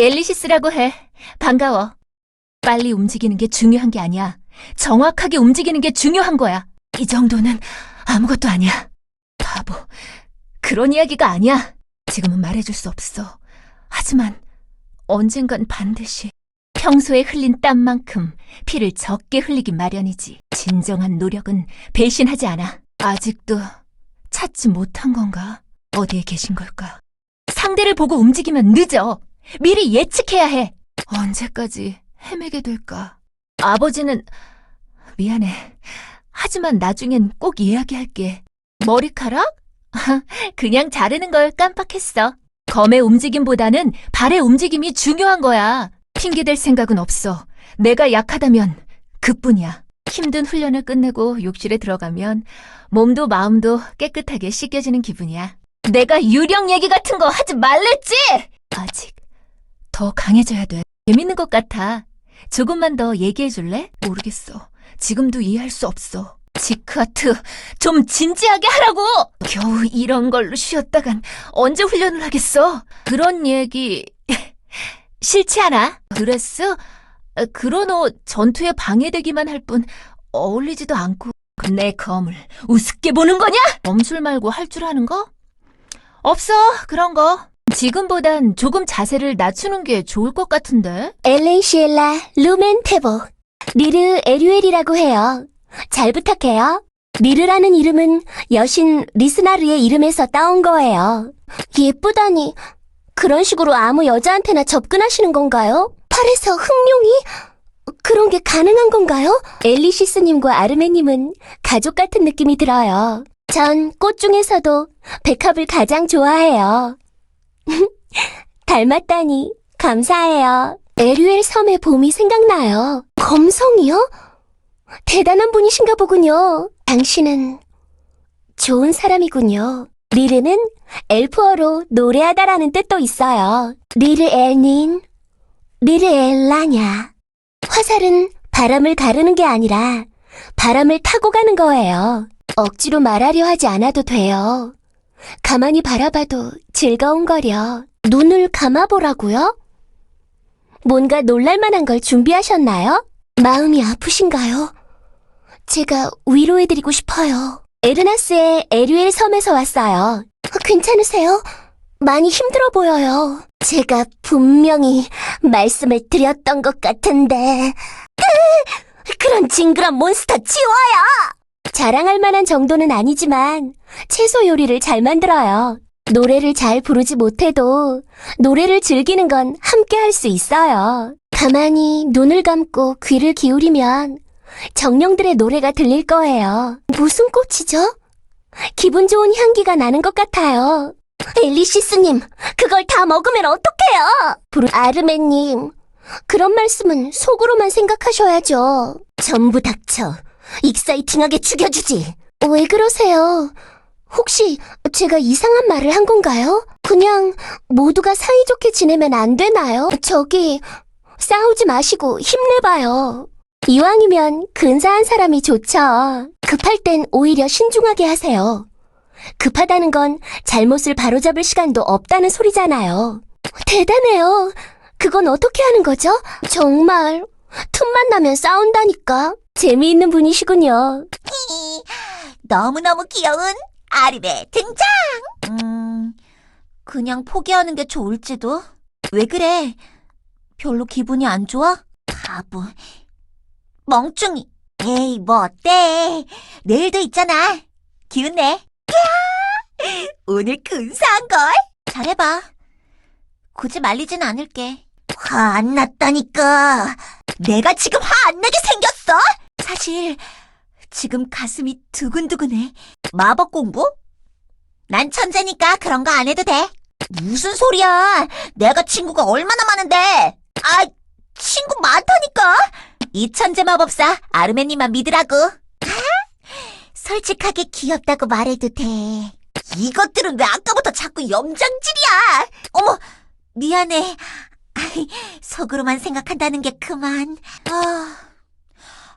엘리시스라고 해. 반가워. 빨리 움직이는 게 중요한 게 아니야. 정확하게 움직이는 게 중요한 거야. 이 정도는 아무것도 아니야. 바보. 그런 이야기가 아니야. 지금은 말해줄 수 없어. 하지만 언젠간 반드시 평소에 흘린 땀만큼 피를 적게 흘리기 마련이지. 진정한 노력은 배신하지 않아. 아직도 찾지 못한 건가? 어디에 계신 걸까? 상대를 보고 움직이면 늦어. 미리 예측해야 해. 언제까지 헤매게 될까? 아버지는 미안해. 하지만 나중엔 꼭 이야기할게. 머리카락? 그냥 자르는 걸 깜빡했어. 검의 움직임보다는 발의 움직임이 중요한 거야. 핑계댈 생각은 없어. 내가 약하다면 그뿐이야. 힘든 훈련을 끝내고 욕실에 들어가면 몸도 마음도 깨끗하게 씻겨지는 기분이야. 내가 유령 얘기 같은 거 하지 말랬지? 아직 더 강해져야 돼. 재밌는 것 같아. 조금만 더 얘기해 줄래? 모르겠어. 지금도 이해할 수 없어. 지크하트, 좀 진지하게 하라고! 겨우 이런 걸로 쉬었다간 언제 훈련을 하겠어? 그런 얘기 싫지 않아? 드레스? 그런 옷 전투에 방해되기만 할 뿐 어울리지도 않고. 내 검을 우습게 보는 거냐? 검술 말고 할 줄 아는 거? 없어, 그런 거. 지금보단 조금 자세를 낮추는 게 좋을 것 같은데? 엘렌시엘라 루멘테보, 리르 에류엘이라고 해요. 잘 부탁해요. 리르라는 이름은 여신 리스나르의 이름에서 따온 거예요. 예쁘다니, 그런 식으로 아무 여자한테나 접근하시는 건가요? 팔에서 흑룡이? 그런 게 가능한 건가요? 엘리시스님과 아르메님은 가족 같은 느낌이 들어요. 전 꽃 중에서도 백합을 가장 좋아해요. 닮았다니 감사해요. 에류엘 섬의 봄이 생각나요. 검성이요? 대단한 분이신가 보군요. 당신은 좋은 사람이군요. 리르는 엘프어로 노래하다라는 뜻도 있어요. 리르 엘닌, 리르 엘라냐. 화살은 바람을 가르는 게 아니라 바람을 타고 가는 거예요. 억지로 말하려 하지 않아도 돼요. 가만히 바라봐도 즐거운 거려. 눈을 감아보라고요? 뭔가 놀랄만한 걸 준비하셨나요? 마음이 아프신가요? 제가 위로해드리고 싶어요. 에르나스의 에류엘 섬에서 왔어요. 괜찮으세요? 많이 힘들어 보여요. 제가 분명히 말씀을 드렸던 것 같은데. 그런 징그런 몬스터 치워요! 자랑할 만한 정도는 아니지만 채소 요리를 잘 만들어요. 노래를 잘 부르지 못해도 노래를 즐기는 건 함께 할 수 있어요. 가만히 눈을 감고 귀를 기울이면 정령들의 노래가 들릴 거예요. 무슨 꽃이죠? 기분 좋은 향기가 나는 것 같아요. 엘리시스님, 그걸 다 먹으면 어떡해요? 아르메님, 그런 말씀은 속으로만 생각하셔야죠. 전부 닥쳐. 익사이팅하게 죽여주지. 왜 그러세요? 혹시 제가 이상한 말을 한 건가요? 그냥 모두가 사이좋게 지내면 안 되나요? 저기, 싸우지 마시고 힘내봐요. 이왕이면 근사한 사람이 좋죠. 급할 땐 오히려 신중하게 하세요. 급하다는 건 잘못을 바로잡을 시간도 없다는 소리잖아요. 대단해요. 그건 어떻게 하는 거죠? 정말 틈만 나면 싸운다니까. 재미있는 분이시군요. 너무너무 귀여운 아르베 등장! 그냥 포기하는 게 좋을지도. 왜 그래? 별로 기분이 안 좋아? 바보. 멍충이. 에이, 뭐 어때? 내일도 있잖아. 기운내. 오늘 근사한걸? 잘해봐. 굳이 말리진 않을게. 화 안 났다니까. 내가 지금 화 안 나게 생겼어? 사실 지금 가슴이 두근두근해. 마법 공부? 난 천재니까 그런 거 안 해도 돼. 무슨 소리야. 내가 친구가 얼마나 많은데. 아, 친구 많다니까. 이 천재 마법사 아르메님만 믿으라고. 솔직하게 귀엽다고 말해도 돼. 이것들은 왜 아까부터 자꾸 염장질이야. 어머, 미안해. 속으로만 생각한다는 게 그만.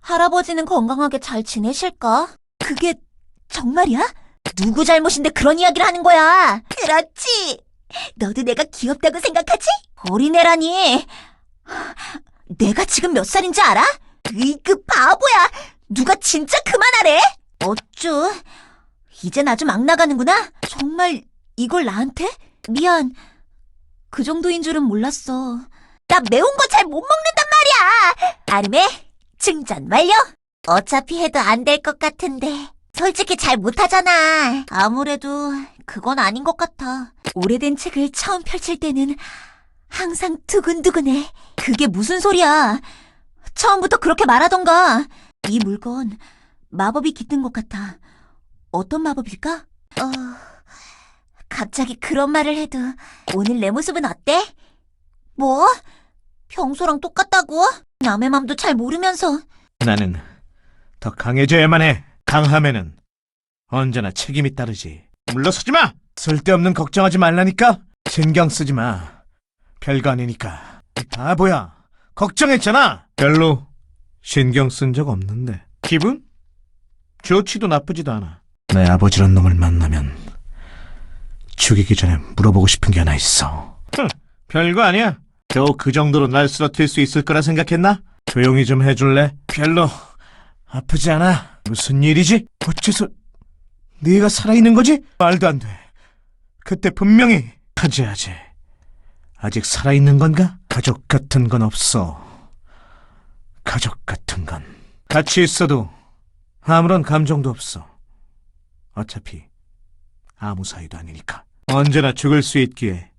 할아버지는 건강하게 잘 지내실까? 그게 정말이야? 누구 잘못인데 그런 이야기를 하는 거야? 그렇지. 너도 내가 귀엽다고 생각하지? 어린애라니. 내가 지금 몇 살인지 알아? 으이그 바보야. 누가 진짜 그만하래? 어쭈. 이젠 아주 막 나가는구나. 정말 이걸 나한테? 미안. 그 정도인 줄은 몰랐어. 나 매운 거 잘 못 먹는단 말이야. 아름에 충전 완료. 어차피 해도 안 될 것 같은데. 솔직히 잘 못하잖아. 아무래도 그건 아닌 것 같아. 오래된 책을 처음 펼칠 때는 항상 두근두근해. 그게 무슨 소리야. 처음부터 그렇게 말하던가. 이 물건 마법이 깃든 것 같아. 어떤 마법일까? 갑자기 그런 말을 해도 오늘 내 모습은 어때? 뭐? 평소랑 똑같다고? 남의 맘도 잘 모르면서. 나는 더 강해져야만 해. 강함에는 언제나 책임이 따르지. 물러서지 마! 쓸데없는 걱정하지 말라니까? 신경 쓰지 마. 별거 아니니까. 바보야. 걱정했잖아. 별로 신경 쓴 적 없는데. 기분? 좋지도 나쁘지도 않아. 내 아버지란 놈을 만나면 죽이기 전에 물어보고 싶은 게 하나 있어. 별거 아니야. 겨우 그 정도로 날 쓰러뜨릴 수 있을 거라 생각했나? 조용히 좀 해줄래? 별로 아프지 않아. 무슨 일이지? 어째서 네가 살아있는 거지? 말도 안 돼. 그때 분명히 하지. 아직 살아있는 건가? 가족 같은 건 없어. 가족 같은 건 같이 있어도 아무런 감정도 없어. 어차피 아무 사이도 아니니까. 언제나 죽을 수 있기에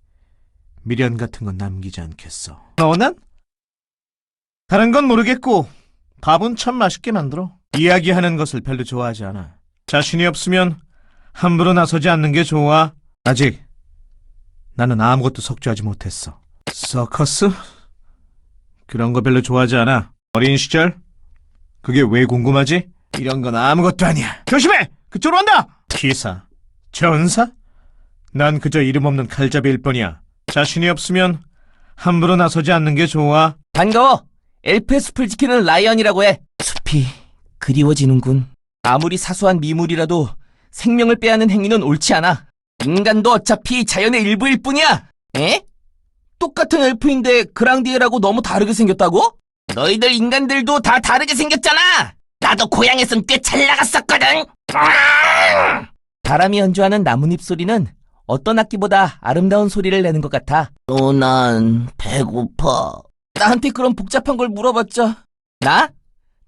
미련 같은 건 남기지 않겠어. 너는? 다른 건 모르겠고 밥은 참 맛있게 만들어. 이야기하는 것을 별로 좋아하지 않아. 자신이 없으면 함부로 나서지 않는 게 좋아. 아직 나는 아무것도 석주하지 못했어. 서커스? 그런 거 별로 좋아하지 않아. 어린 시절? 그게 왜 궁금하지? 이런 건 아무것도 아니야. 조심해! 그쪽으로 온다! 기사, 전사? 난 그저 이름 없는 칼잡이일 뿐이야. 자신이 없으면 함부로 나서지 않는 게 좋아. 반가워. 엘프의 숲을 지키는 라이언이라고 해. 숲이 그리워지는군. 아무리 사소한 미물이라도 생명을 빼앗는 행위는 옳지 않아. 인간도 어차피 자연의 일부일 뿐이야. 에? 똑같은 엘프인데 그랑디에라고 너무 다르게 생겼다고? 너희들 인간들도 다 다르게 생겼잖아. 나도 고향에선 꽤 잘 나갔었거든. 바람이 연주하는 나뭇잎 소리는 어떤 악기보다 아름다운 소리를 내는 것 같아. 난 배고파. 나한테 그런 복잡한 걸 물어봤자.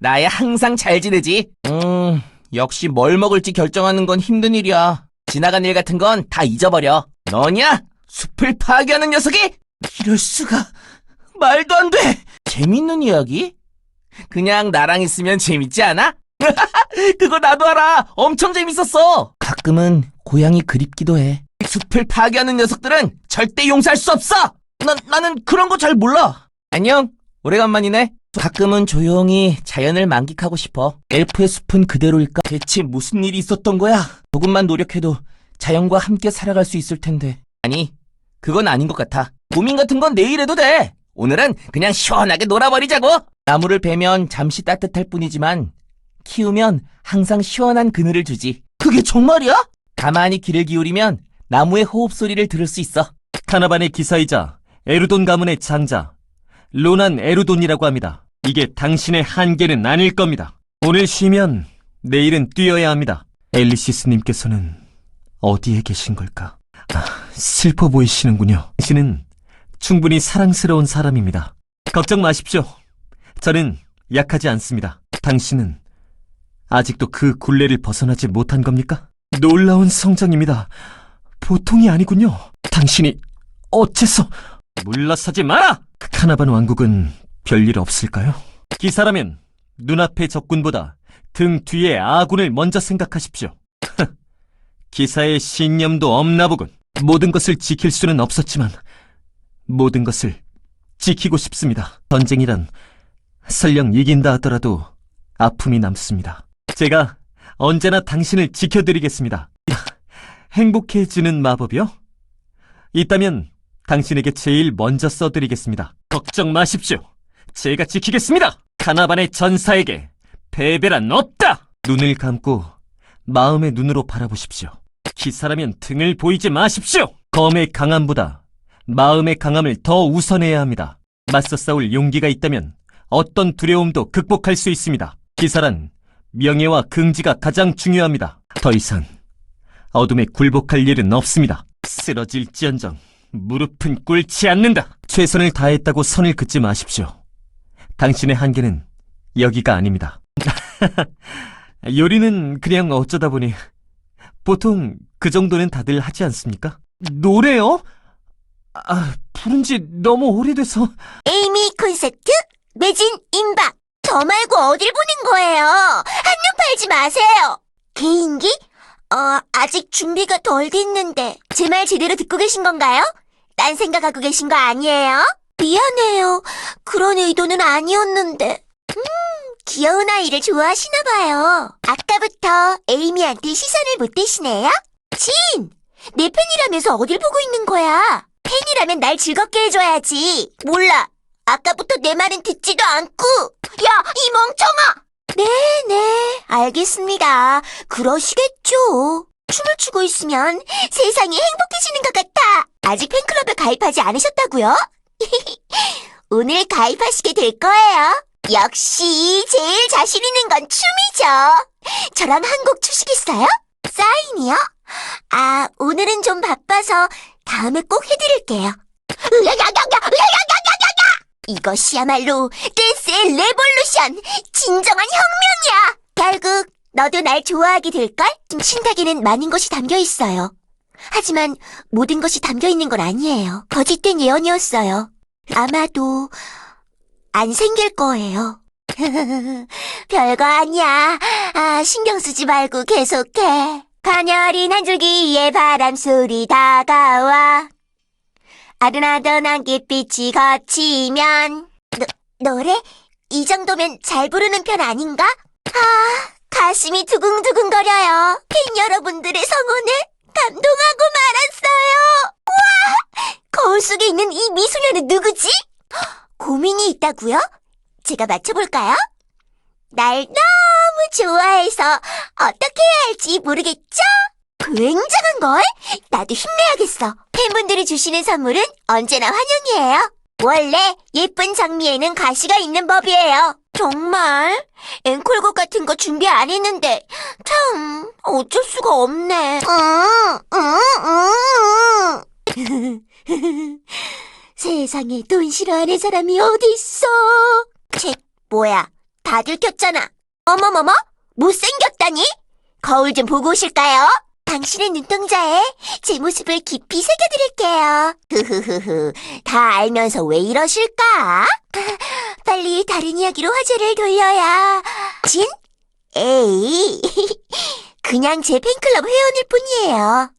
나야 항상 잘 지내지. 역시 뭘 먹을지 결정하는 건 힘든 일이야. 지나간 일 같은 건 다 잊어버려. 너냐? 숲을 파괴하는 녀석이? 이럴 수가. 말도 안 돼. 재밌는 이야기? 그냥 나랑 있으면 재밌지 않아? 그거 나도 알아. 엄청 재밌었어. 가끔은 고향이 그립기도 해. 숲을 파괴하는 녀석들은 절대 용서할 수 없어. 나는 그런 거 잘 몰라. 안녕. 오래간만이네. 가끔은 조용히 자연을 만끽하고 싶어. 엘프의 숲은 그대로일까? 대체 무슨 일이 있었던 거야? 조금만 노력해도 자연과 함께 살아갈 수 있을 텐데. 아니, 그건 아닌 것 같아. 고민 같은 건 내일 해도 돼. 오늘은 그냥 시원하게 놀아버리자고. 나무를 베면 잠시 따뜻할 뿐이지만 키우면 항상 시원한 그늘을 주지. 그게 정말이야? 가만히 귀를 기울이면 나무의 호흡 소리를 들을 수 있어. 카나반의 기사이자 에루돈 가문의 장자 로난 에루돈이라고 합니다. 이게 당신의 한계는 아닐 겁니다. 오늘 쉬면 내일은 뛰어야 합니다. 앨리시스님께서는 어디에 계신 걸까? 슬퍼 보이시는군요. 당신은 충분히 사랑스러운 사람입니다. 걱정 마십시오. 저는 약하지 않습니다. 당신은 아직도 그 굴레를 벗어나지 못한 겁니까? 놀라운 성장입니다. 보통이 아니군요. 당신이 어째서... 물러서지 마라! 카나반 왕국은 별일 없을까요? 기사라면 눈앞의 적군보다 등 뒤에 아군을 먼저 생각하십시오. 기사의 신념도 없나 보군. 모든 것을 지킬 수는 없었지만 모든 것을 지키고 싶습니다. 전쟁이란 설령 이긴다 하더라도 아픔이 남습니다. 제가 언제나 당신을 지켜드리겠습니다. 행복해지는 마법이요? 있다면 당신에게 제일 먼저 써드리겠습니다. 걱정 마십시오. 제가 지키겠습니다. 카나반의 전사에게 패배란 없다. 눈을 감고 마음의 눈으로 바라보십시오. 기사라면 등을 보이지 마십시오. 검의 강함보다 마음의 강함을 더 우선해야 합니다. 맞서 싸울 용기가 있다면 어떤 두려움도 극복할 수 있습니다. 기사란 명예와 긍지가 가장 중요합니다. 더 이상 어둠에 굴복할 일은 없습니다. 쓰러질지언정 무릎은 꿇지 않는다. 최선을 다했다고 선을 긋지 마십시오. 당신의 한계는 여기가 아닙니다. 요리는 그냥 어쩌다 보니 보통 그 정도는 다들 하지 않습니까? 노래요? 부른 지 너무 오래돼서. 에이미 콘서트 매진 임박. 저 말고 어딜 보는 거예요? 한눈 팔지 마세요. 개인기? 아직 준비가 덜 됐는데. 제 말 제대로 듣고 계신 건가요? 딴 생각하고 계신 거 아니에요? 미안해요. 그런 의도는 아니었는데. 귀여운 아이를 좋아하시나 봐요. 아까부터 에이미한테 시선을 못 대시네요? 진! 내 팬이라면서 어딜 보고 있는 거야? 팬이라면 날 즐겁게 해줘야지. 몰라. 아까부터 내 말은 듣지도 않고. 야, 이 멍청아! 네, 알겠습니다. 그러시겠죠. 춤을 추고 있으면 세상이 행복해지는 것 같아. 아직 팬클럽에 가입하지 않으셨다고요? 오늘 가입하시게 될 거예요. 역시 제일 자신 있는 건 춤이죠. 저랑 한 곡 추시겠어요? 사인이요? 오늘은 좀 바빠서 다음에 꼭 해드릴게요. 이것이야말로 댄스의 레볼루션! 진정한 혁명이야! 결국 너도 날 좋아하게 될걸? 신탁에는 많은 것이 담겨있어요. 하지만 모든 것이 담겨있는 건 아니에요. 거짓된 예언이었어요. 아마도 안 생길 거예요. 별거 아니야. 신경 쓰지 말고 계속해. 가녀린 한 줄기의 바람 소리 다가와. 아른아른 안개빛이 거치면. 노래? 이 정도면 잘 부르는 편 아닌가? 가슴이 두근두근거려요. 팬 여러분들의 성원에 감동하고 말았어요. 와! 거울 속에 있는 이 미소녀는 누구지? 고민이 있다고요? 제가 맞춰볼까요? 날 너무 좋아해서 어떻게 해야 할지 모르겠죠? 굉장한걸? 나도 힘내야겠어. 팬분들이 주시는 선물은 언제나 환영이에요. 원래 예쁜 장미에는 가시가 있는 법이에요. 정말? 앵콜곡 같은 거 준비 안 했는데 참 어쩔 수가 없네. 세상에 돈 싫어하는 사람이 어딨어. 뭐야, 다 들켰잖아. 어머머머, 못생겼다니? 거울 좀 보고 오실까요? 당신의 눈동자에 제 모습을 깊이 새겨드릴게요. 흐흐흐흐, 다 알면서 왜 이러실까? 빨리 다른 이야기로 화제를 돌려야. 진? 에이, 그냥 제 팬클럽 회원일 뿐이에요.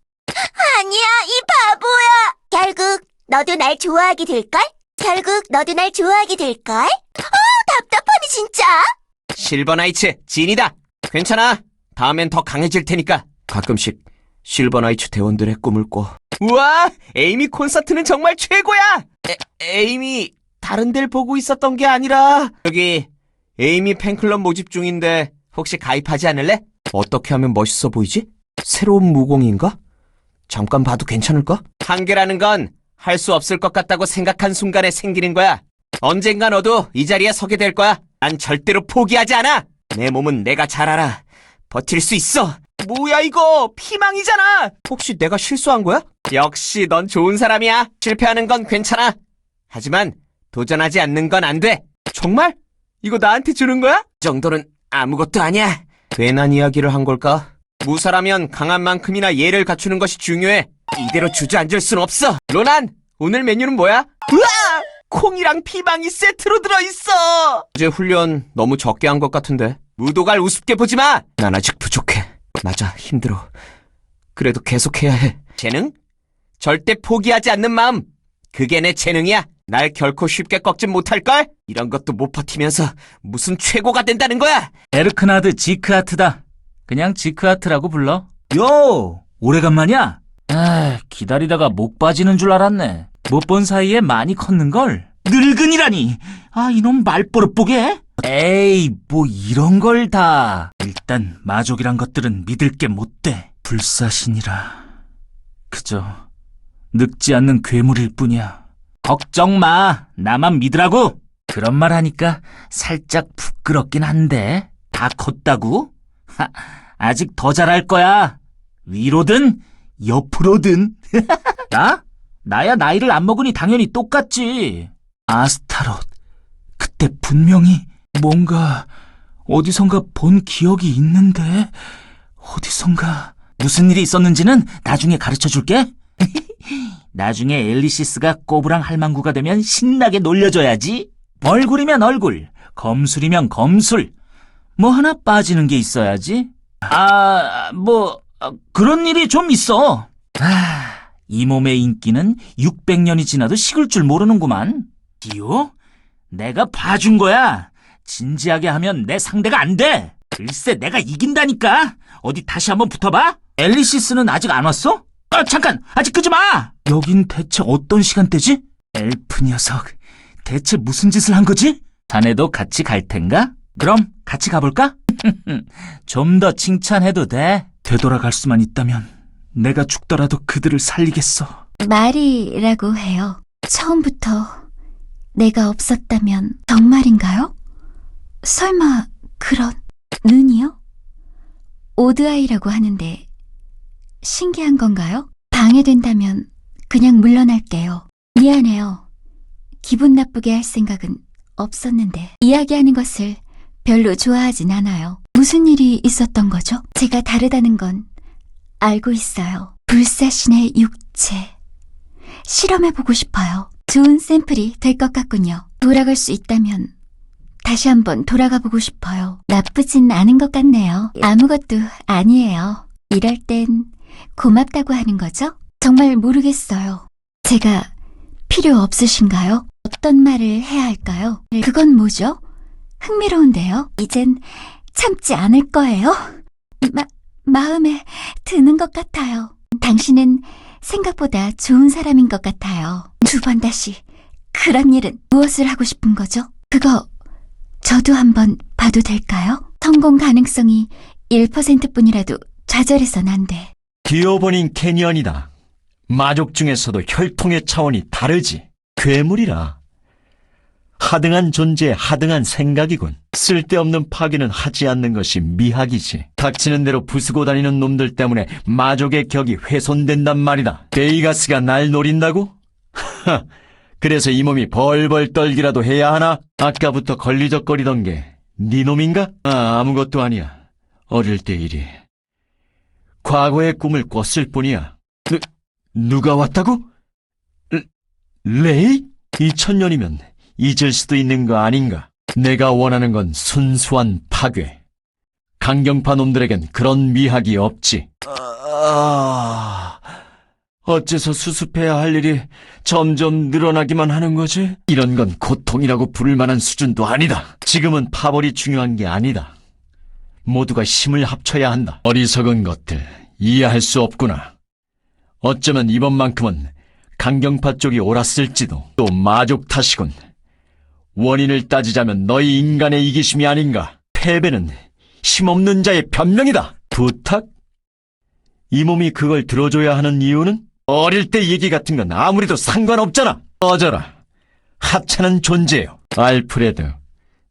아니야, 이 바보야. 결국 너도 날 좋아하게 될걸? 답답하네 진짜. 실버나이츠 진이다. 괜찮아. 다음엔 더 강해질 테니까. 가끔씩 실버나이츠 대원들의 꿈을 꿔. 우와! 에이미 콘서트는 정말 최고야! 에이미 다른 데를 보고 있었던 게 아니라 여기 에이미 팬클럽 모집 중인데 혹시 가입하지 않을래? 어떻게 하면 멋있어 보이지? 새로운 무공인가? 잠깐 봐도 괜찮을까? 한계라는 건 할 수 없을 것 같다고 생각한 순간에 생기는 거야. 언젠가 너도 이 자리에 서게 될 거야. 난 절대로 포기하지 않아. 내 몸은 내가 잘 알아. 버틸 수 있어. 뭐야 이거 피망이잖아. 혹시 내가 실수한 거야? 역시 넌 좋은 사람이야. 실패하는 건 괜찮아. 하지만 도전하지 않는 건 안 돼. 정말? 이거 나한테 주는 거야? 이 정도는 아무것도 아니야. 괜한 이야기를 한 걸까? 무사라면 강한 만큼이나 예를 갖추는 것이 중요해. 이대로 주저앉을 순 없어. 로난, 오늘 메뉴는 뭐야? 우와! 콩이랑 피망이 세트로 들어있어. 어제 훈련 너무 적게 한 것 같은데. 무도갈 우습게 보지 마. 난 아직 부족해. 맞아, 힘들어. 그래도 계속해야 해. 재능? 절대 포기하지 않는 마음. 그게 내 재능이야. 날 결코 쉽게 꺾진 못할걸? 이런 것도 못 버티면서 무슨 최고가 된다는 거야? 에르크나드 지크하트다. 그냥 지크하트라고 불러. 요! 오래간만이야? 기다리다가 목 빠지는 줄 알았네. 못 본 사이에 많이 컸는걸? 늙은이라니! 이놈 말버릇 보게! 에이, 뭐 이런 걸 다. 일단 마족이란 것들은 믿을 게 못 돼. 불사신이라. 그저 늙지 않는 괴물일 뿐이야. 걱정 마. 나만 믿으라고. 그런 말 하니까 살짝 부끄럽긴 한데 다 컸다고? 아직 더 잘할 거야. 위로든 옆으로든. 나야 나이를 안 먹으니 당연히 똑같지. 아스타롯, 그때 분명히 뭔가 어디선가 본 기억이 있는데 어디선가. 무슨 일이 있었는지는 나중에 가르쳐줄게. 나중에 엘리시스가 꼬부랑 할망구가 되면 신나게 놀려줘야지. 얼굴이면 얼굴, 검술이면 검술. 뭐 하나 빠지는 게 있어야지. 그런 일이 좀 있어. 이 몸의 인기는 600년이 지나도 식을 줄 모르는구만. 디오? 내가 봐준 거야. 진지하게 하면 내 상대가 안 돼. 글쎄 내가 이긴다니까. 어디 다시 한번 붙어봐. 엘리시스는 아직 안 왔어? 잠깐! 아직 끄지 마! 여긴 대체 어떤 시간대지? 엘프 녀석, 대체 무슨 짓을 한 거지? 자네도 같이 갈 텐가? 그럼 같이 가볼까? 좀 더 칭찬해도 돼. 되돌아갈 수만 있다면 내가 죽더라도 그들을 살리겠어. 말이라고 해요. 처음부터 내가 없었다면 정말인가요? 설마 그런 눈이요? 오드아이라고 하는데 신기한 건가요? 방해된다면 그냥 물러날게요. 미안해요. 기분 나쁘게 할 생각은 없었는데 이야기하는 것을 별로 좋아하진 않아요. 무슨 일이 있었던 거죠? 제가 다르다는 건 알고 있어요. 불사신의 육체 실험해보고 싶어요. 좋은 샘플이 될 것 같군요. 돌아갈 수 있다면 다시 한번 돌아가보고 싶어요. 나쁘진 않은 것 같네요. 아무것도 아니에요. 이럴 땐 고맙다고 하는 거죠? 정말 모르겠어요. 제가 필요 없으신가요? 어떤 말을 해야 할까요? 그건 뭐죠? 흥미로운데요? 이젠 참지 않을 거예요? 마음에 드는 것 같아요. 당신은 생각보다 좋은 사람인 것 같아요. 두 번 다시 그런 일은 무엇을 하고 싶은 거죠? 그거 저도 한번 봐도 될까요? 성공 가능성이 1%뿐이라도 좌절해선 안 돼. 디오버닝 캐니언이다. 마족 중에서도 혈통의 차원이 다르지. 괴물이라. 하등한 존재의 하등한 생각이군. 쓸데없는 파괴는 하지 않는 것이 미학이지. 닥치는 대로 부수고 다니는 놈들 때문에 마족의 격이 훼손된단 말이다. 베이가스가 날 노린다고? 그래서 이 몸이 벌벌 떨기라도 해야 하나? 아까부터 걸리적거리던 게 네 놈인가? 아무것도 아니야. 어릴 때 일이. 과거의 꿈을 꿨을 뿐이야. 누가 왔다고? 레이? 2000년이면 잊을 수도 있는 거 아닌가? 내가 원하는 건 순수한 파괴. 강경파 놈들에겐 그런 미학이 없지. 어째서 수습해야 할 일이 점점 늘어나기만 하는 거지? 이런 건 고통이라고 부를 만한 수준도 아니다. 지금은 파벌이 중요한 게 아니다. 모두가 힘을 합쳐야 한다. 어리석은 것들 이해할 수 없구나. 어쩌면 이번만큼은 강경파 쪽이 옳았을지도. 또 마족 탓이군. 원인을 따지자면 너희 인간의 이기심이 아닌가. 패배는 힘없는 자의 변명이다. 부탁? 이 몸이 그걸 들어줘야 하는 이유는? 어릴 때 얘기 같은 건 아무래도 상관없잖아. 꺼져라. 하찮은 존재요. 알프레드,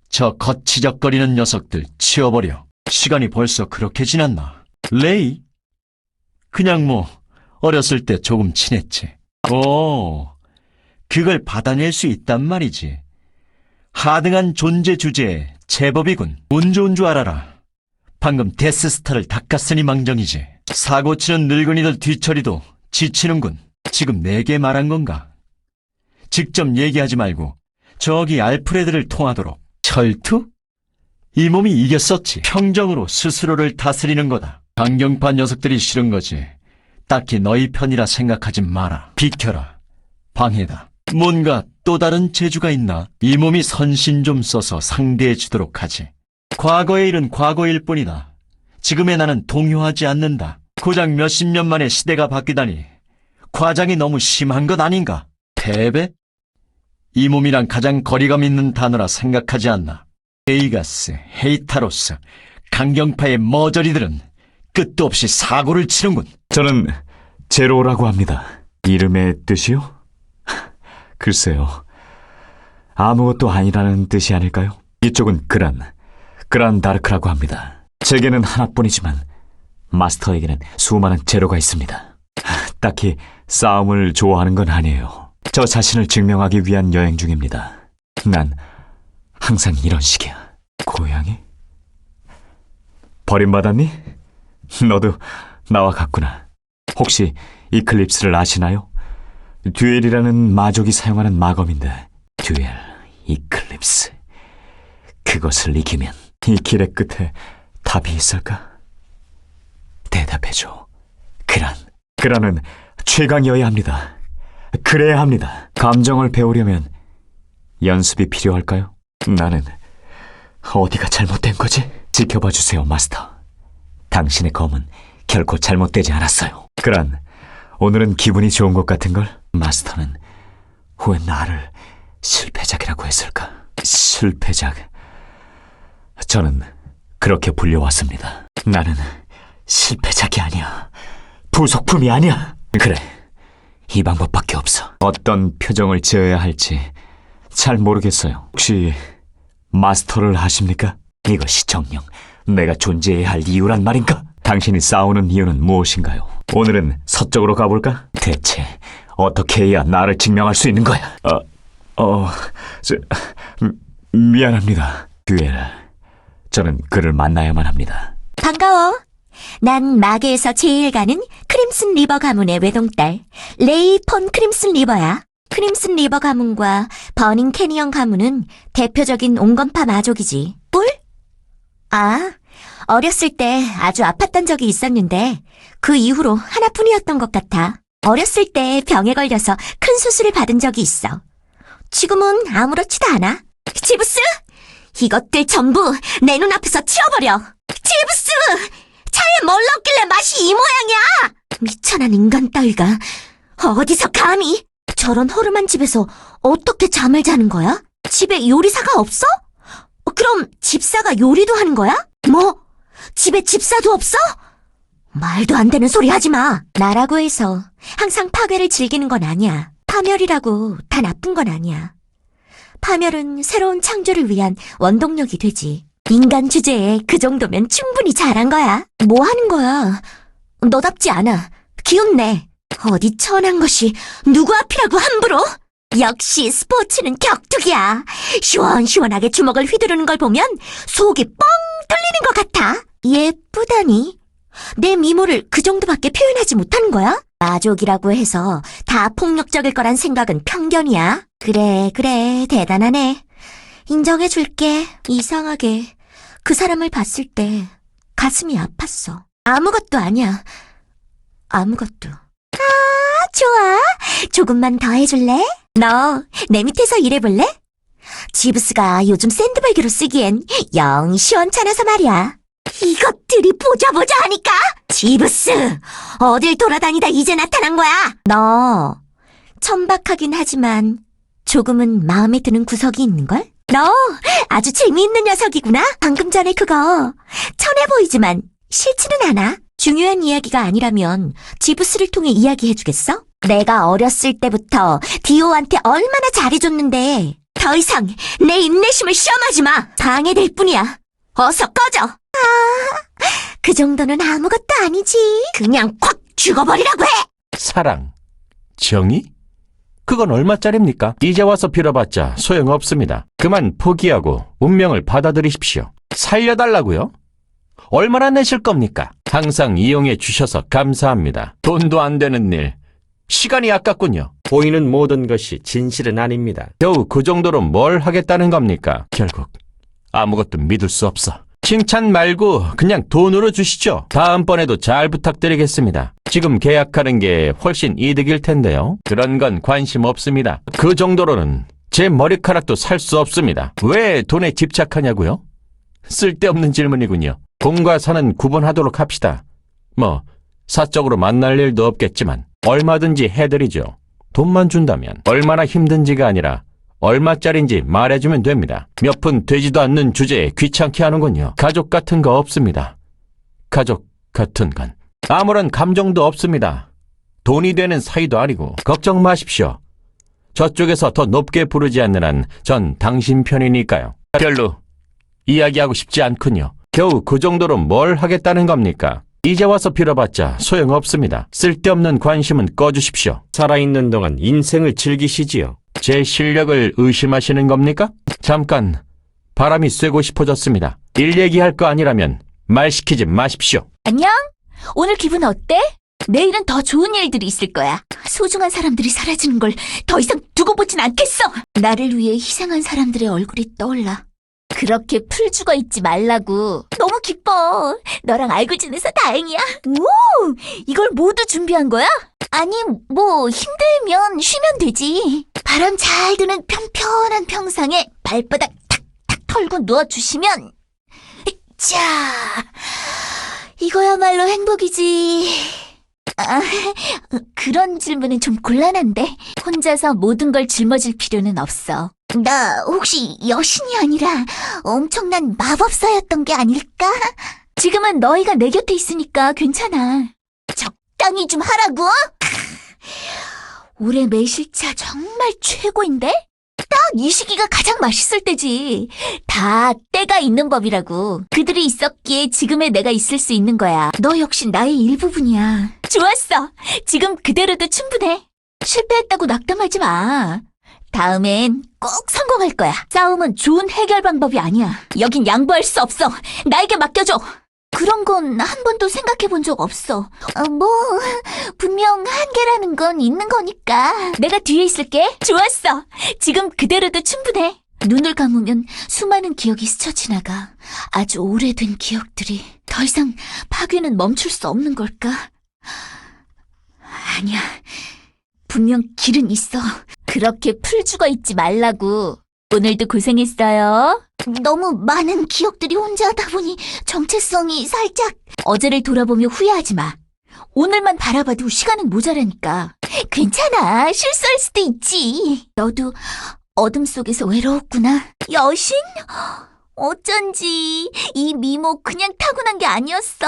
저 거치적거리는 녀석들 치워버려. 시간이 벌써 그렇게 지났나? 레이? 그냥 어렸을 때 조금 친했지. 그걸 받아낼 수 있단 말이지. 하등한 존재 주제에 제법이군. 운 좋은 줄 알아라. 방금 데스스타를 닦았으니 망정이지. 사고치는 늙은이들 뒤처리도 지치는군. 지금 내게 말한 건가? 직접 얘기하지 말고 저기 알프레드를 통하도록. 철투? 이 몸이 이겼었지. 평정으로 스스로를 다스리는 거다. 강경파 녀석들이 싫은 거지. 딱히 너희 편이라 생각하지 마라. 비켜라. 방해다. 뭔가 또 다른 재주가 있나? 이 몸이 선신 좀 써서 상대해주도록 하지. 과거의 일은 과거일 뿐이다. 지금의 나는 동요하지 않는다. 고작 몇십 년 만에 시대가 바뀌다니 과장이 너무 심한 것 아닌가? 패배? 이 몸이랑 가장 거리감 있는 단어라 생각하지 않나? 베이가스, 헤이타로스, 강경파의 머저리들은 끝도 없이 사고를 치는군. 저는 제로라고 합니다. 이름의 뜻이요? 글쎄요. 아무것도 아니라는 뜻이 아닐까요? 이쪽은 그란 다르크라고 합니다. 제게는 하나뿐이지만 마스터에게는 수많은 재료가 있습니다. 딱히 싸움을 좋아하는 건 아니에요. 저 자신을 증명하기 위한 여행 중입니다. 난 항상 이런 식이야. 고양이? 버림받았니? 너도 나와 같구나. 혹시 이클립스를 아시나요? 듀엘이라는 마족이 사용하는 마검인데, 듀엘, 이클립스. 그것을 이기면 이 길의 끝에 답이 있을까? 대답해줘. 그란은 최강이어야 합니다. 그래야 합니다. 감정을 배우려면 연습이 필요할까요? 나는 어디가 잘못된 거지? 지켜봐 주세요, 마스터. 당신의 검은 결코 잘못되지 않았어요. 그란, 오늘은 기분이 좋은 것 같은걸? 마스터는 왜 나를 실패작이라고 했을까? 실패작. 저는 그렇게 불려왔습니다. 나는 실패작이 아니야. 부속품이 아니야. 그래, 이 방법밖에 없어. 어떤 표정을 지어야 할지 잘 모르겠어요. 혹시 마스터를 아십니까? 이것이 정녕 내가 존재해야 할 이유란 말인가? 당신이 싸우는 이유는 무엇인가요? 오늘은 서쪽으로 가볼까? 대체 어떻게 해야 나를 증명할 수 있는 거야? 미안합니다. 듀엘, 저는 그를 만나야만 합니다. 반가워. 난 마계에서 제일 가는 크림슨 리버 가문의 외동딸 레이 폰 크림슨 리버야. 크림슨 리버 가문과 버닝 캐니언 가문은 대표적인 온건파 마족이지. 뿔? 아, 어렸을 때 아주 아팠던 적이 있었는데 그 이후로 하나뿐이었던 것 같아. 어렸을 때 병에 걸려서 큰 수술을 받은 적이 있어. 지금은 아무렇지도 않아. 지부스! 이것들 전부 내 눈앞에서 치워버려. 지부스! 차에 뭘 넣었길래 맛이 이 모양이야! 미천한 인간 따위가 어디서 감히! 저런 허름한 집에서 어떻게 잠을 자는 거야? 집에 요리사가 없어? 그럼 집사가 요리도 하는 거야? 뭐? 집에 집사도 없어? 말도 안 되는 소리 하지 마. 나라고 해서 항상 파괴를 즐기는 건 아니야. 파멸이라고 다 나쁜 건 아니야. 파멸은 새로운 창조를 위한 원동력이 되지. 인간 주제에 그 정도면 충분히 잘한 거야. 뭐 하는 거야? 너답지 않아. 기운내. 어디 천한 것이 누구 앞이라고 함부로? 역시 스포츠는 격투기야. 시원시원하게 주먹을 휘두르는 걸 보면 속이 뻥 뚫리는 것 같아. 예쁘다니? 내 미모를 그 정도밖에 표현하지 못하는 거야? 마족이라고 해서 다 폭력적일 거란 생각은 편견이야. 그래, 대단하네. 인정해줄게. 이상하게 그 사람을 봤을 때 가슴이 아팠어. 아무것도 아니야. 아무것도. 아, 좋아. 조금만 더 해줄래? 너 내 밑에서 일해볼래? 지브스가 요즘 샌드백으로 쓰기엔 영 시원찮아서 말이야. 이것들이 보자 하니까. 지브스, 어딜 돌아다니다 이제 나타난 거야? 너 천박하긴 하지만 조금은 마음에 드는 구석이 있는걸? 너 아주 재미있는 녀석이구나. 방금 전에 그거 천해 보이지만 싫지는 않아. 중요한 이야기가 아니라면 지부스를 통해 이야기해주겠어? 내가 어렸을 때부터 디오한테 얼마나 잘해줬는데 더 이상 내 인내심을 시험하지 마. 방해될 뿐이야. 어서 꺼져. 그 정도는 아무것도 아니지. 그냥 콱 죽어버리라고 해. 사랑, 정의? 그건 얼마짜립니까? 이제 와서 빌어봤자 소용없습니다. 그만 포기하고 운명을 받아들이십시오. 살려달라고요? 얼마나 내실 겁니까? 항상 이용해 주셔서 감사합니다. 돈도 안 되는 일, 시간이 아깝군요. 보이는 모든 것이 진실은 아닙니다. 겨우 그 정도로 뭘 하겠다는 겁니까? 결국 아무것도 믿을 수 없어. 칭찬 말고 그냥 돈으로 주시죠. 다음번에도 잘 부탁드리겠습니다. 지금 계약하는 게 훨씬 이득일 텐데요. 그런 건 관심 없습니다. 그 정도로는 제 머리카락도 살 수 없습니다. 왜 돈에 집착하냐고요? 쓸데없는 질문이군요. 공과 사는 구분하도록 합시다. 뭐 사적으로 만날 일도 없겠지만 얼마든지 해드리죠. 돈만 준다면. 얼마나 힘든지가 아니라 얼마짜린지 말해주면 됩니다. 몇 푼 되지도 않는 주제에 귀찮게 하는군요. 가족 같은 거 없습니다. 가족 같은 건 아무런 감정도 없습니다. 돈이 되는 사이도 아니고 걱정 마십시오. 저쪽에서 더 높게 부르지 않는 한 전 당신 편이니까요. 별로 이야기하고 싶지 않군요. 겨우 그 정도로 뭘 하겠다는 겁니까? 이제 와서 빌어봤자 소용없습니다. 쓸데없는 관심은 꺼주십시오. 살아있는 동안 인생을 즐기시지요. 제 실력을 의심하시는 겁니까? 잠깐 바람이 쐬고 싶어졌습니다. 일 얘기할 거 아니라면 말 시키지 마십시오. 안녕? 오늘 기분 어때? 내일은 더 좋은 일들이 있을 거야. 소중한 사람들이 사라지는 걸 더 이상 두고 보진 않겠어. 나를 위해 희생한 사람들의 얼굴이 떠올라. 그렇게 풀 죽어 있지 말라고. 너무 기뻐. 너랑 알고 지내서 다행이야. 오, 이걸 모두 준비한 거야? 아니, 뭐 힘들면 쉬면 되지. 바람 잘 드는 편편한 평상에 발바닥 탁탁 털고 누워주시면, 자, 이거야말로 행복이지. 아, 그런 질문은 좀 곤란한데. 혼자서 모든 걸 짊어질 필요는 없어. 나 혹시 여신이 아니라 엄청난 마법사였던 게 아닐까? 지금은 너희가 내 곁에 있으니까 괜찮아. 적당히 좀 하라고? 올해 매실차 정말 최고인데? 딱 이 시기가 가장 맛있을 때지. 다 때가 있는 법이라고. 그들이 있었기에 지금의 내가 있을 수 있는 거야. 너 역시 나의 일부분이야. 좋았어. 지금 그대로도 충분해. 실패했다고 낙담하지 마. 다음엔 꼭 성공할 거야. 싸움은 좋은 해결 방법이 아니야. 여긴 양보할 수 없어. 나에게 맡겨줘. 그런 건 한 번도 생각해 본 적 없어. 분명 한계라는 건 있는 거니까. 내가 뒤에 있을게. 좋았어. 지금 그대로도 충분해. 눈을 감으면 수많은 기억이 스쳐 지나가. 아주 오래된 기억들이. 더 이상 파괴는 멈출 수 없는 걸까? 아니야. 분명 길은 있어. 그렇게 풀 죽어 있지 말라고. 오늘도 고생했어요. 너무 많은 기억들이 혼자 하다 보니 정체성이 살짝... 어제를 돌아보며 후회하지 마. 오늘만 바라봐도 시간은 모자라니까. 괜찮아. 실수할 수도 있지. 너도 어둠 속에서 외로웠구나. 여신? 어쩐지 이 미모 그냥 타고난 게 아니었어.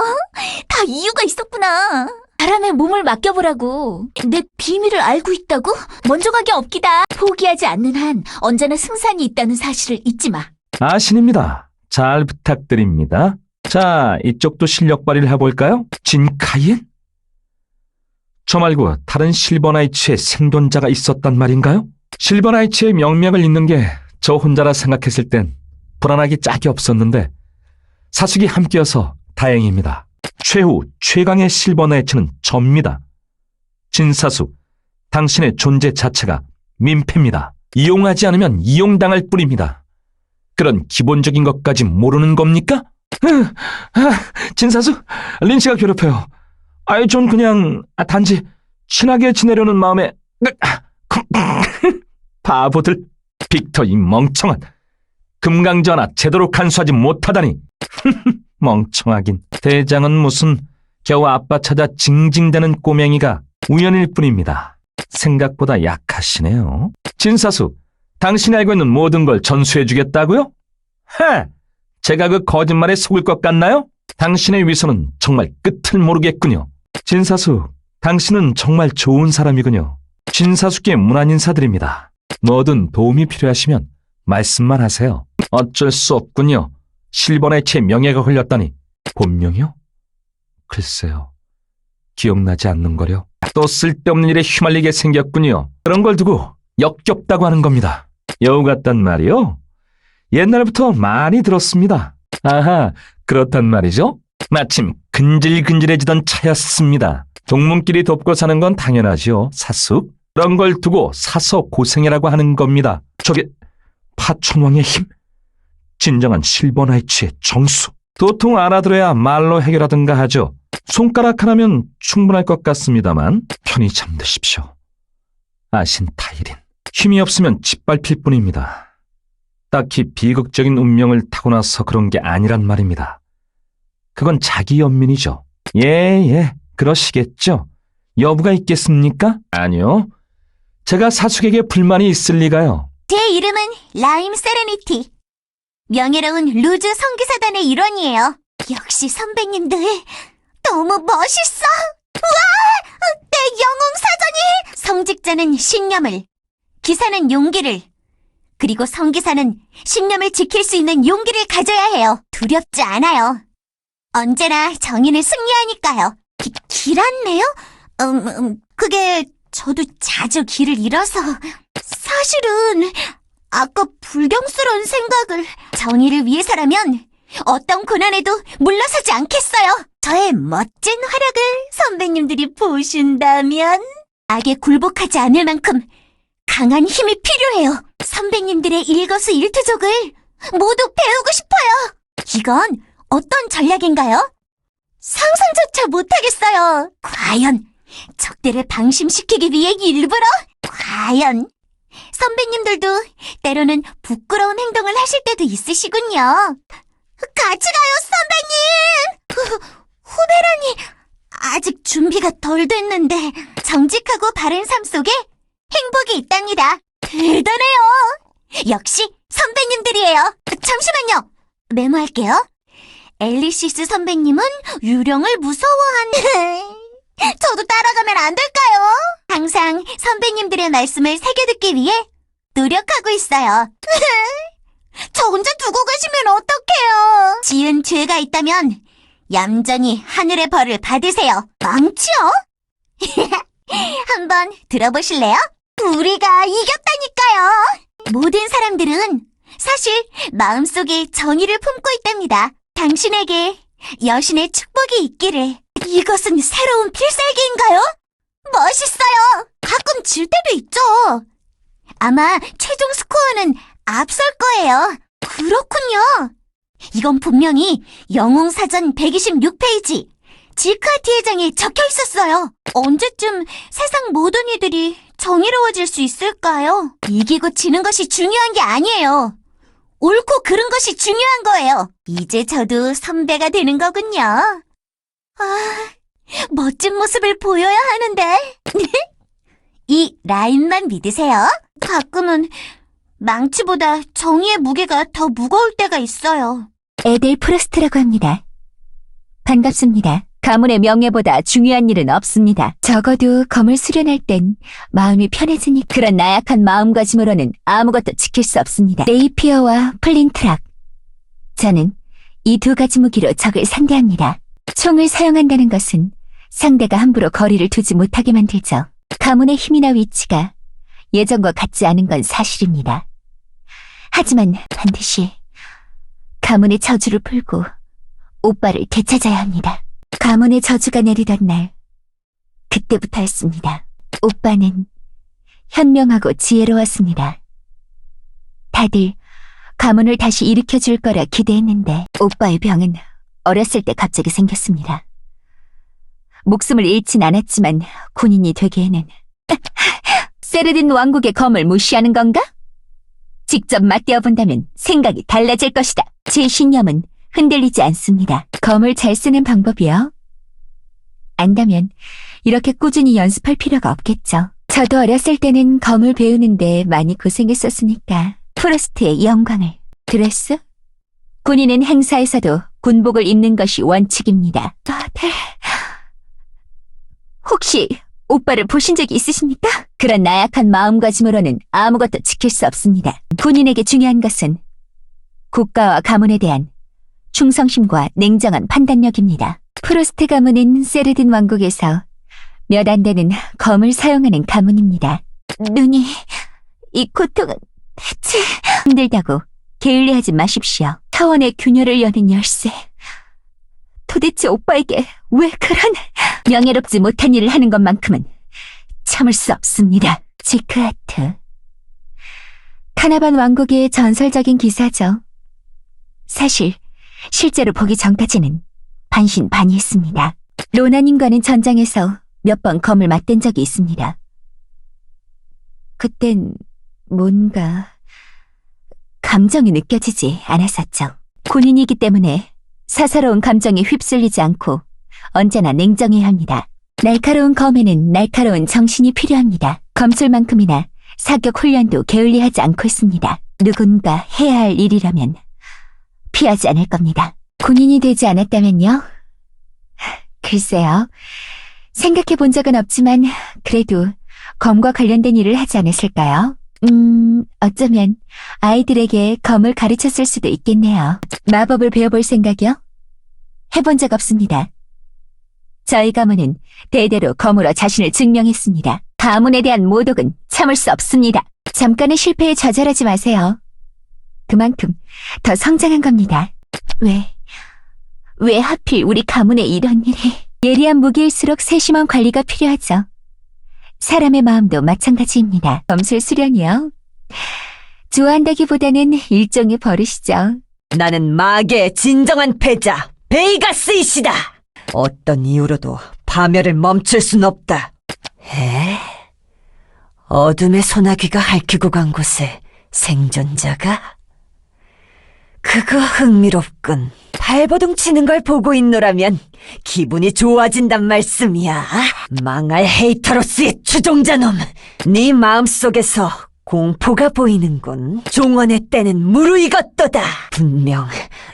다 이유가 있었구나. 바람에 몸을 맡겨보라고. 내 비밀을 알고 있다고? 먼저 가게 없기다. 포기하지 않는 한 언제나 승산이 있다는 사실을 잊지 마. 아신입니다. 잘 부탁드립니다. 자, 이쪽도 실력 발휘를 해볼까요? 진카이엔? 저 말고 다른 실버나이츠의 생존자가 있었단 말인가요? 실버나이츠의 명맥을 잇는 게 저 혼자라 생각했을 땐 불안하기 짝이 없었는데 사숙이 함께여서 다행입니다. 최후 최강의 실버나이츠는 접니다. 진사숙, 당신의 존재 자체가 민폐입니다. 이용하지 않으면 이용당할 뿐입니다. 그런 기본적인 것까지 모르는 겁니까? 진사숙, 린씨가 괴롭혀요. 전 그냥 단지 친하게 지내려는 마음에... 바보들, 빅터 이 멍청한. 금강전하 제대로 간수하지 못하다니. 멍청하긴. 대장은 무슨 겨우 아빠 찾아 징징대는 꼬맹이가 우연일 뿐입니다. 생각보다 약하시네요. 진사숙, 당신이 알고 있는 모든 걸 전수해주겠다고요? 제가 그 거짓말에 속을 것 같나요? 당신의 위선은 정말 끝을 모르겠군요. 진사숙, 당신은 정말 좋은 사람이군요. 진사숙의 문안 인사드립니다. 뭐든 도움이 필요하시면 말씀만 하세요. 어쩔 수 없군요. 실버나이츠의 명예가 걸렸다니. 본명이요? 글쎄요. 기억나지 않는 거려. 또 쓸데없는 일에 휘말리게 생겼군요. 그런 걸 두고 역겹다고 하는 겁니다. 여우 같단 말이요? 옛날부터 많이 들었습니다. 아하, 그렇단 말이죠? 마침 근질근질해지던 차였습니다. 동문끼리 돕고 사는 건 당연하죠, 사숙. 그런 걸 두고 사서 고생이라고 하는 겁니다. 저게 파천왕의 힘. 진정한 실버나이츠의 정수. 도통 알아들어야 말로 해결하든가 하죠. 손가락 하나면 충분할 것 같습니다만 편히 잠드십시오. 아신 타이린. 힘이 없으면 짓밟힐 뿐입니다. 딱히 비극적인 운명을 타고나서 그런 게 아니란 말입니다. 그건 자기 연민이죠. 예, 그러시겠죠. 여부가 있겠습니까? 아니요. 제가 사숙에게 불만이 있을 리가요. 제 이름은 라임 세레니티. 명예로운 루즈 성기사단의 일원이에요. 역시 선배님들 너무 멋있어. 내 영웅 사전이! 성직자는 신념을, 기사는 용기를, 그리고 성기사는 신념을 지킬 수 있는 용기를 가져야 해요. 두렵지 않아요. 언제나 정의는 승리하니까요. 길었네요? 그게 저도 자주 길을 잃어서. 사실은 아까 불경스러운 생각을, 정의를 위해서라면 어떤 고난에도 물러서지 않겠어요. 저의 멋진 활약을 선배님들이 보신다면 악에 굴복하지 않을 만큼 강한 힘이 필요해요. 선배님들의 일거수일투족을 모두 배우고 싶어요. 이건 어떤 전략인가요? 상상조차 못하겠어요. 과연 적들을 방심시키기 위해 일부러? 과연 선배님들도 때로는 부끄러운 행동을 하실 때도 있으시군요. 같이 가요, 선배님! 후배라니, 아직 준비가 덜 됐는데 정직하고 바른 삶 속에 행복이 있답니다. 대단해요. 역시 선배님들이에요. 잠시만요. 메모할게요. 앨리시스 선배님은 유령을 무서워하는... 저도 따라가면 안 될까요? 항상 선배님들의 말씀을 새겨듣기 위해 노력하고 있어요. 저 혼자 두고 가시면 어떡해요? 지은 죄가 있다면 얌전히 하늘의 벌을 받으세요. 망치요? 한번 들어보실래요? 우리가 이겼다니까요. 모든 사람들은 사실 마음속에 정의를 품고 있답니다. 당신에게 여신의 축복이 있기를. 이것은 새로운 필살기인가요? 멋있어요. 가끔 질 때도 있죠. 아마 최종 스코어는 앞설 거예요. 그렇군요. 이건 분명히 영웅사전 126페이지 지크아티의 장에 적혀 있었어요. 언제쯤 세상 모든 이들이 정의로워질 수 있을까요? 이기고 지는 것이 중요한 게 아니에요. 옳고 그른 것이 중요한 거예요. 이제 저도 선배가 되는 거군요. 멋진 모습을 보여야 하는데. 이 라인만 믿으세요. 가끔은 망치보다 정의의 무게가 더 무거울 때가 있어요. 에델 프로스트라고 합니다. 반갑습니다. 가문의 명예보다 중요한 일은 없습니다. 적어도 검을 수련할 땐 마음이 편해지니 그런 나약한 마음가짐으로는 아무것도 지킬 수 없습니다. 네이피어와 플린트락. 저는 이 두 가지 무기로 적을 상대합니다. 총을 사용한다는 것은 상대가 함부로 거리를 두지 못하게 만들죠. 가문의 힘이나 위치가 예전과 같지 않은 건 사실입니다. 하지만 반드시 가문의 저주를 풀고 오빠를 되찾아야 합니다. 가문의 저주가 내리던 날, 그때부터였습니다. 오빠는 현명하고 지혜로웠습니다. 다들 가문을 다시 일으켜줄 거라 기대했는데 오빠의 병은 어렸을 때 갑자기 생겼습니다. 목숨을 잃진 않았지만 군인이 되기에는 세르딘 왕국의 검을 무시하는 건가? 직접 맞대어본다면 생각이 달라질 것이다. 제 신념은 흔들리지 않습니다. 검을 잘 쓰는 방법이요? 안다면 이렇게 꾸준히 연습할 필요가 없겠죠. 저도 어렸을 때는 검을 배우는데 많이 고생했었으니까 프로스트의 영광을. 드레스? 군인은 행사에서도 군복을 입는 것이 원칙입니다. 네. 혹시 오빠를 보신 적이 있으십니까? 그런 나약한 마음가짐으로는 아무것도 지킬 수 없습니다. 군인에게 중요한 것은 국가와 가문에 대한 충성심과 냉정한 판단력입니다. 프로스트 가문은 세르딘 왕국에서 몇 안 되는 검을 사용하는 가문입니다. 눈이, 이 고통은 대체... 힘들다고 게을리하지 마십시오. 타원의 균열을 여는 열쇠. 도대체 오빠에게 왜 그런 명예롭지 못한 일을 하는 것만큼은 참을 수 없습니다. 지크아트. 카나반 왕국의 전설적인 기사죠. 사실 실제로 보기 전까지는 반신반의했습니다. 로나님과는 전장에서 몇 번 검을 맞댄 적이 있습니다. 그땐 뭔가 감정이 느껴지지 않았었죠. 군인이기 때문에 사사로운 감정에 휩쓸리지 않고 언제나 냉정해야 합니다. 날카로운 검에는 날카로운 정신이 필요합니다. 검술만큼이나 사격 훈련도 게을리하지 않고 있습니다. 누군가 해야 할 일이라면 피하지 않을 겁니다. 군인이 되지 않았다면요? 글쎄요. 생각해 본 적은 없지만 그래도 검과 관련된 일을 하지 않았을까요? 어쩌면 아이들에게 검을 가르쳤을 수도 있겠네요. 마법을 배워볼 생각이요? 해본 적 없습니다. 저희 가문은 대대로 검으로 자신을 증명했습니다. 가문에 대한 모독은 참을 수 없습니다. 잠깐의 실패에 좌절하지 마세요. 그만큼 더 성장한 겁니다. 왜 하필 우리 가문에 이런 일이? 예리한 무기일수록 세심한 관리가 필요하죠. 사람의 마음도 마찬가지입니다. 검술 수련이요? 좋아한다기보다는 일종의 버릇이죠. 나는 마계의 진정한 패자, 베이가스이시다. 어떤 이유로도 파멸을 멈출 순 없다. 어둠의 소나기가 핥히고 간 곳에 생존자가? 그거 흥미롭군. 발버둥 치는 걸 보고 있노라면 기분이 좋아진단 말씀이야. 망할 헤이타로스의 추종자놈. 네 마음속에서 공포가 보이는군. 종언의 때는 무르익었도다. 분명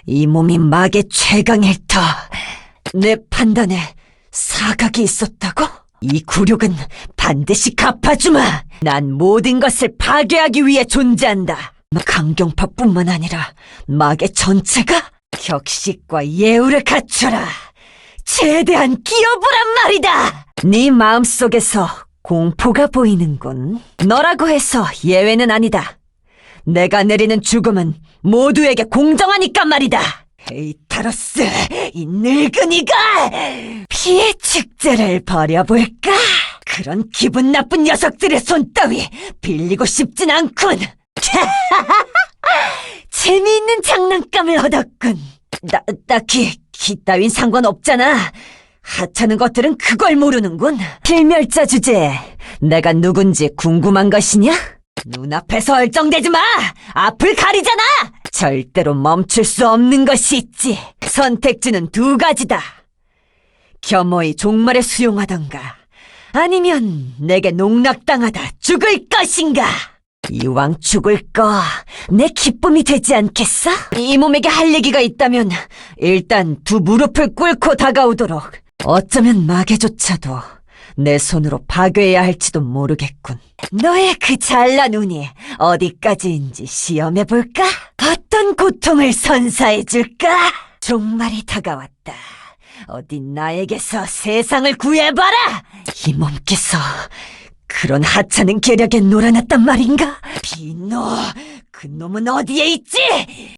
이 몸이 마계 최강일 터. 내 판단에 사각이 있었다고? 이 굴욕은 반드시 갚아주마. 난 모든 것을 파괴하기 위해 존재한다. 강경파뿐만 아니라 마계 전체가 격식과 예우를 갖춰라. 최대한 기어보란 말이다. 네 마음속에서 공포가 보이는군. 너라고 해서 예외는 아니다. 내가 내리는 죽음은 모두에게 공정하니까 말이다. 헤이타로스, 이 늙은이가 피해 축제를 벌여볼까? 그런 기분 나쁜 녀석들의 손 따위 빌리고 싶진 않군. 재미있는 장난감을 얻었군. 딱히 기 따윈 상관없잖아. 하찮은 것들은 그걸 모르는군. 필멸자 주제에 내가 누군지 궁금한 것이냐? 눈앞에서 얼쩡대지 마! 앞을 가리잖아! 절대로 멈출 수 없는 것이 있지. 선택지는 두 가지다. 겸허히 종말에 수용하던가 아니면 내게 농락당하다 죽을 것인가. 이왕 죽을 거 내 기쁨이 되지 않겠어? 이 몸에게 할 얘기가 있다면 일단 두 무릎을 꿇고 다가오도록. 어쩌면 마계조차도 내 손으로 파괴해야 할지도 모르겠군. 너의 그 잘난 운이 어디까지인지 시험해볼까? 어떤 고통을 선사해줄까? 종말이 다가왔다. 어디 나에게서 세상을 구해봐라! 이 몸께서 그런 하찮은 계략에 놀아났단 말인가? 비노, 그 놈은 어디에 있지?